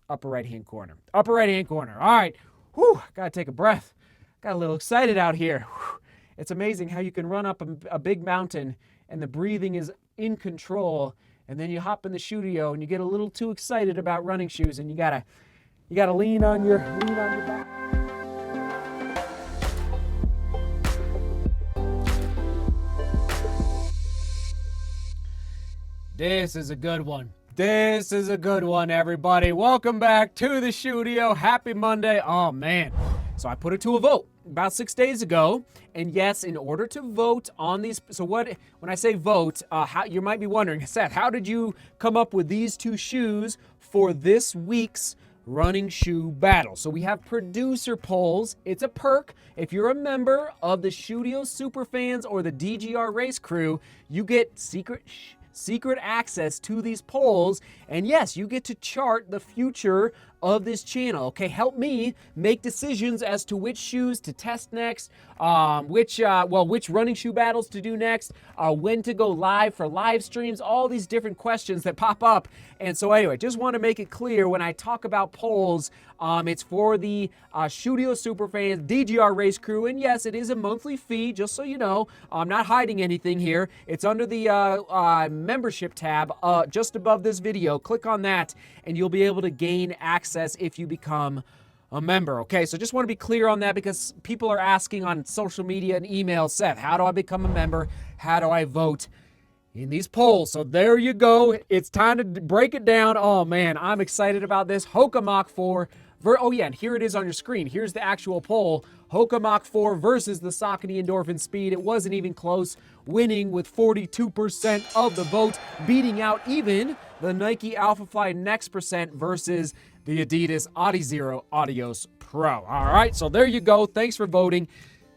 Upper right-hand corner. Upper right-hand corner. All right. Whew, gotta take a breath. Got a little excited out here. Whew. It's amazing how you can run up a big mountain and the breathing is in control, and then you hop in the studio and you get a little too excited about running shoes, and you gotta lean on your back. This is a good one. This is a good one, everybody. Welcome back to the studio. Happy Monday. Oh, man. So I put it to a vote about 6 days ago. And yes, in order to vote on these, so when I say vote, you might be wondering, Seth, how did you come up with these two shoes for this week's running shoe battle? So we have producer polls. It's a perk. If you're a member of the Studio Superfans or the DGR Race Crew, you get secret access to these polls, and yes, you get to chart the future of this channel. Okay, help me make decisions as to which shoes to test next, which running shoe battles to do next, when to go live for live streams, all these different questions that pop up. And so anyway, just want to make it clear when I talk about polls, it's for the Studio Superfans, DGR Race Crew, and yes, it is a monthly fee, just so you know. I'm not hiding anything here. It's under the membership tab just above this video. Click on that, and you'll be able to gain access if you become a member. Okay, so just want to be clear on that because people are asking on social media and email, Seth, how do I become a member? How do I vote in these polls? So there you go. It's time to break it down. Oh man, I'm excited about this. Hoka Mach 4. Oh yeah, and here it is on your screen. Here's the actual poll. Hoka Mach 4 versus the Saucony Endorphin Speed. It wasn't even close, winning with 42% of the vote, beating out even the Nike Alphafly Next Percent versus the Adidas Adizero Adios Pro. All right, so there you go. Thanks for voting.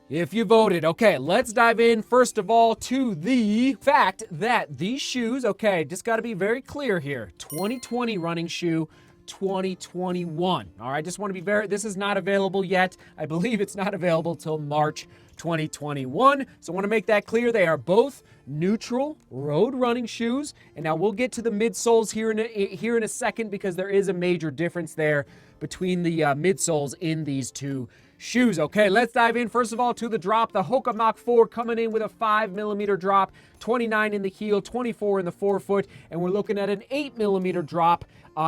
If you voted. Okay, let's dive in first of all to the fact that these shoes, okay, just got to be very clear here. 2020 running shoe, 2021. All right, just want to be this is not available yet. I believe it's not available till March 2021. So I want to make that clear. They are both neutral road running shoes. And now we'll get to the midsoles here in a second because there is a major difference there between the midsoles in these two shoes. Okay, let's dive in first of all to the drop. The Hoka Mach 4 coming in with a 5mm drop, 29 in the heel, 24 in the forefoot, and we're looking at an 8mm drop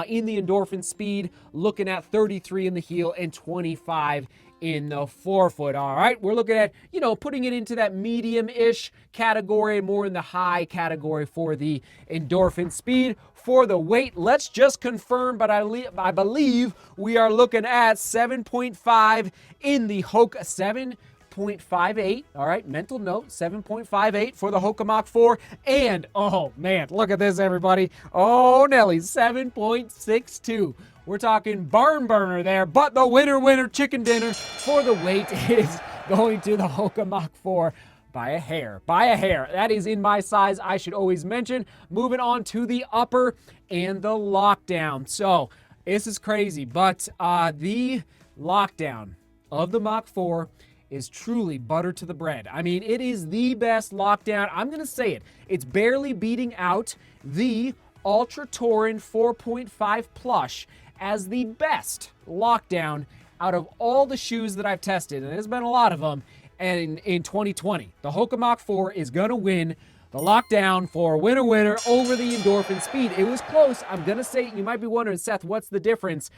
in the Endorphin Speed, looking at 33 in the heel and 25 in the forefoot. All right, we're looking at, putting it into that medium-ish category, more in the high category for the Endorphin Speed. For the weight, let's just confirm, but I believe we are looking at 7.5 in the Hoka, 7.58. All right, mental note, 7.58 for the Hoka Mach 4. And, oh man, look at this, everybody. Oh, Nelly, 7.62. We're talking barn burner there, but the winner chicken dinner for the weight is going to the Hoka Mach 4 by a hair. That is in my size, I should always mention. Moving on to the upper and the lockdown. So this is crazy, but the lockdown of the Mach 4 is truly butter to the bread. I mean, it is the best lockdown. I'm going to say it. It's barely beating out the Ultra Touring 4.5 Plush as the best lockdown out of all the shoes that I've tested, and there's been a lot of them, and in 2020. The Hoka Mach 4 is going to win the lockdown for winner over the Endorphin Speed. It was close. I'm going to say, you might be wondering, Seth, what's the difference?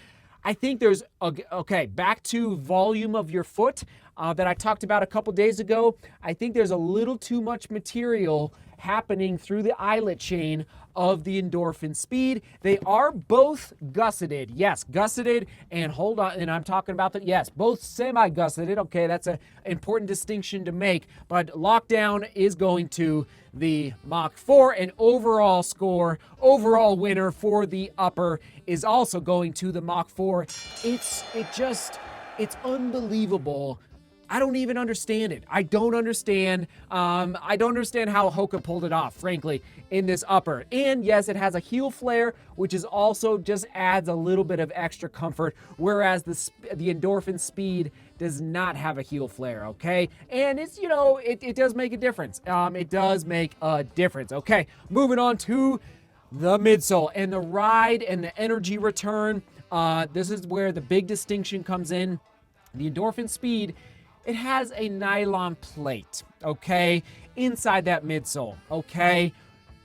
I think there's, okay, back to volume of your foot that I talked about a couple days ago. I think there's a little too much material happening through the eyelet chain of the Endorphin Speed. They are both gusseted. Yes, gusseted, and hold on, and I'm talking about that. Yes, both semi-gusseted. Okay, that's an important distinction to make, but lockdown is going to the Mach 4, and overall score, overall winner for the upper is also going to the Mach 4. It's unbelievable. I don't even understand it. I don't understand how Hoka pulled it off, frankly, in this upper. And yes, it has a heel flare, which is also just adds a little bit of extra comfort, whereas the Endorphin Speed does not have a heel flare, okay? And it's, it does make a difference. It does make a difference. Okay, moving on to the midsole and the ride and the energy return This is where the big distinction comes in. The Endorphin Speed, it has a nylon plate, okay, inside that midsole, okay?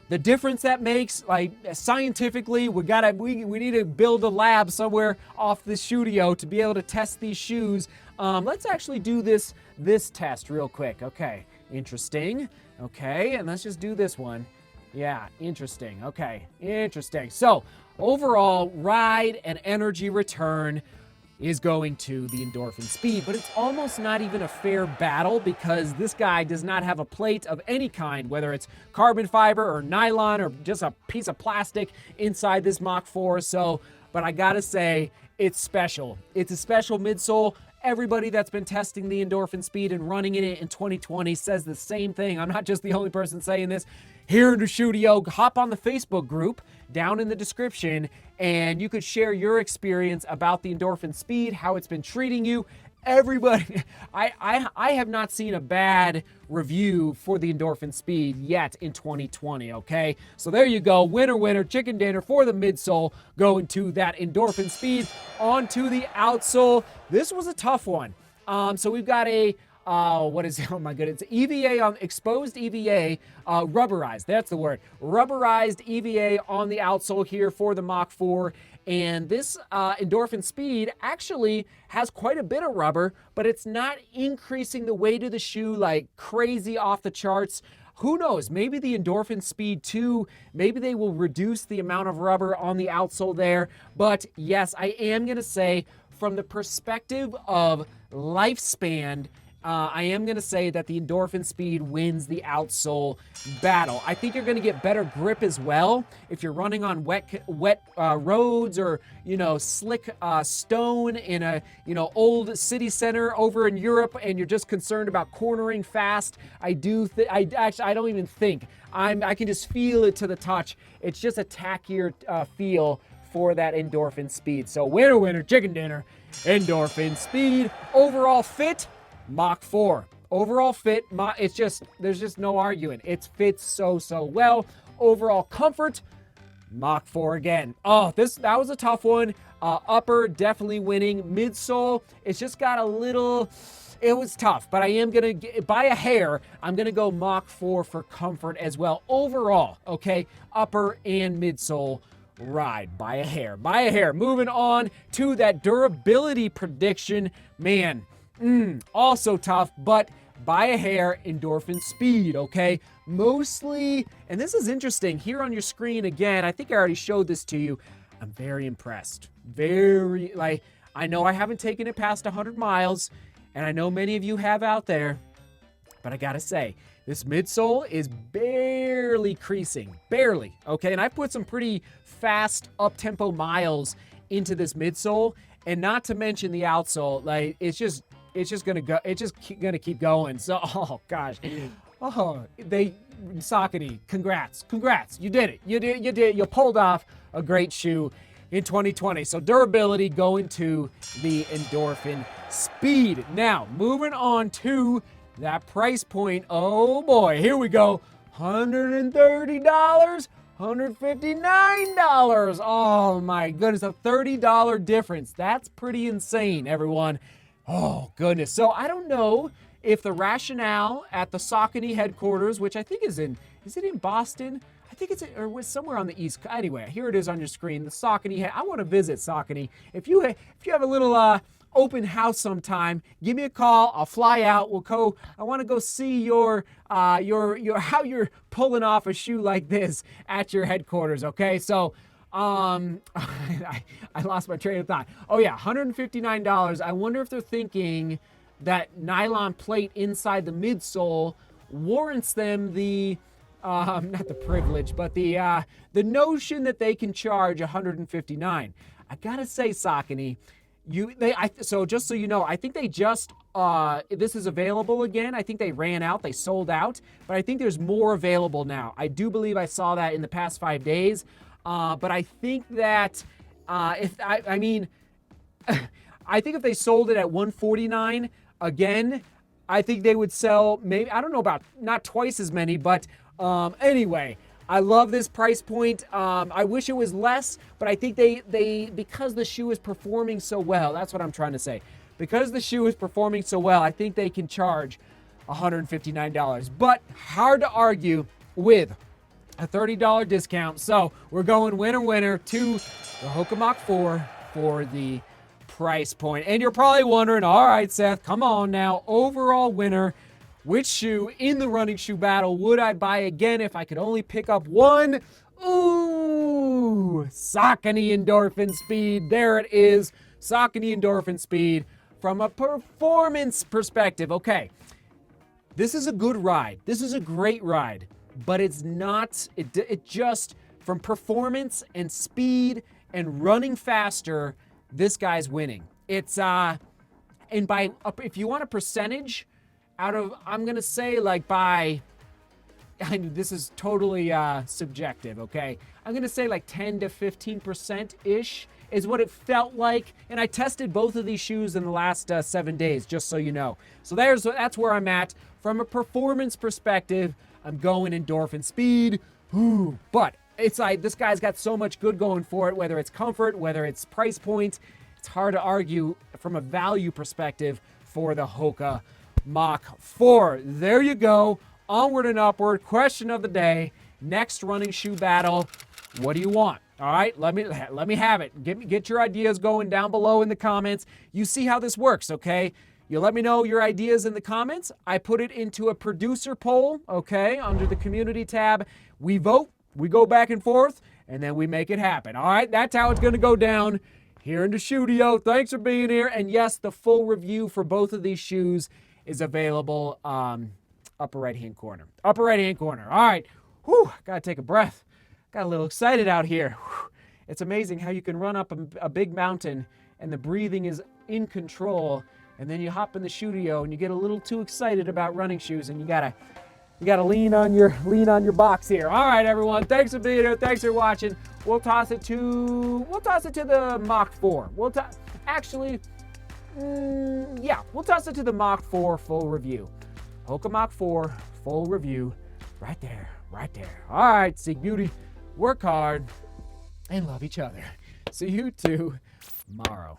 The difference that makes, like, scientifically, we need to build a lab somewhere off the studio to be able to test these shoes. Let's actually do this test real quick. Okay, interesting. Okay, and let's just do this one. Yeah, interesting. Okay, interesting. So, overall, ride and energy return is going to the Endorphin Speed, but it's almost not even a fair battle because this guy does not have a plate of any kind, whether it's carbon fiber or nylon or just a piece of plastic inside this Mach 4. So, but I gotta say, it's special. It's a special midsole. Everybody that's been testing the Endorphin Speed and running it in 2020 says the same thing. I'm not just the only person saying this. Here in the studio, hop on the Facebook group down in the description, and you could share your experience about the Endorphin Speed, how it's been treating you. Everybody, I have not seen a bad review for the Endorphin Speed yet in 2020, okay? So there you go, winner, chicken dinner for the midsole, going to that Endorphin Speed. On to the outsole. This was a tough one. So we've got a, what is it? Oh my goodness, EVA on exposed EVA, rubberized, that's the word. Rubberized EVA on the outsole here for the Mach 4. And this Endorphin Speed actually has quite a bit of rubber, but it's not increasing the weight of the shoe like crazy off the charts. Who knows? Maybe the Endorphin Speed 2, maybe they will reduce the amount of rubber on the outsole there. But yes, I am going to say from the perspective of lifespan, I am going to say that the Endorphin Speed wins the outsole battle. I think you're going to get better grip as well if you're running on wet roads or, you know, slick stone in a, you know, old city center over in Europe, and you're just concerned about cornering fast. I don't even think. I can just feel it to the touch. It's just a tackier feel for that Endorphin Speed. So winner, chicken dinner, Endorphin Speed. Overall fit, Mach 4. Overall fit, it's just, there's just no arguing. It fits so well. Overall comfort, Mach 4 again. Oh, that was a tough one. Upper, definitely winning. Midsole, it's just got a little, it was tough, but I am going to, by a hair, I'm going to go Mach 4 for comfort as well. Overall, okay, upper and midsole ride by a hair. Moving on to that durability prediction. Man, also tough, but by a hair, Endorphin Speed, okay? Mostly, and this is interesting, here on your screen again, I think I already showed this to you. I'm very impressed. I know I haven't taken it past 100 miles, and I know many of you have out there, but I gotta say, this midsole is barely creasing, barely, okay? And I put some pretty fast up-tempo miles into this midsole, and not to mention the outsole, like, it's just gonna go. It's just gonna keep going. So, oh gosh, Saucony, congrats, you did it. You pulled off a great shoe in 2020. So durability going to the Endorphin Speed. Now moving on to that price point. Oh boy, here we go. $130. $159. Oh my goodness, a $30 difference. That's pretty insane, everyone. Oh, goodness. So I don't know if the rationale at the Saucony headquarters, which I think is it in Boston? I think it's or somewhere on the East. Anyway, here it is on your screen. The Saucony. I want to visit Saucony. If you have a little open house sometime, give me a call. I'll fly out. We'll go. I want to go see your how you're pulling off a shoe like this at your headquarters. Okay, so. I lost my train of thought. Oh yeah, $159. I wonder if they're thinking that nylon plate inside the midsole warrants them the, not the privilege, but the notion that they can charge $159. I gotta say, Saucony, so just so you know, I think they just, this is available again. I think they ran out, they sold out, but I think there's more available now. I do believe I saw that in the past 5 days. But I think that I think if they sold it at $149 again, I think they would sell maybe, I don't know about not twice as many, but anyway, I love this price point. I wish it was less, but I think they because the shoe is performing so well, that's what I'm trying to say. Because the shoe is performing so well, I think they can charge $159. But hard to argue with a $30 discount. So we're going winner to the Hoka Mach 4 for the price point. And you're probably wondering, all right, Seth, come on now, overall winner. Which shoe in the running shoe battle would I buy again if I could only pick up one? Ooh, Saucony Endorphin Speed. There it is, Saucony Endorphin Speed from a performance perspective. Okay, this is a good ride. This is a great ride, but it's not, it just, from performance and speed and running faster, this guy's winning. It's, and by, if you want a percentage, out of, I'm going to say like by, this is totally subjective, okay? I'm going to say like 10 to 15%-ish is what it felt like. And I tested both of these shoes in the last 7 days, just so you know. So that's where I'm at. From a performance perspective, I'm going Endorphin Speed. Ooh, but it's like this guy's got so much good going for it, whether it's comfort, whether it's price point. It's hard to argue from a value perspective for the Hoka Mach 4. There you go. Onward and upward. Question of the day. Next running shoe battle. What do you want? All right, let me have it. Get your ideas going down below in the comments. You see how this works, okay? You let me know your ideas in the comments. I put it into a producer poll, okay, under the community tab. We vote, we go back and forth, and then we make it happen. All right, that's how it's going to go down here in the studio. Thanks for being here. And yes, the full review for both of these shoes is available upper right-hand corner. Upper right-hand corner. All right. Whew, gotta take a breath. Got a little excited out here. Whew. It's amazing how you can run up a big mountain and the breathing is in control, and then you hop in the studio and you get a little too excited about running shoes, and you gotta lean on your box here. All right, everyone. Thanks for being here. Thanks for watching. We'll toss it to the Mach 4. We'll toss it to the Mach 4 full review. Hoka Mach 4 full review right there. All right, seek beauty, work hard, and love each other. See you tomorrow.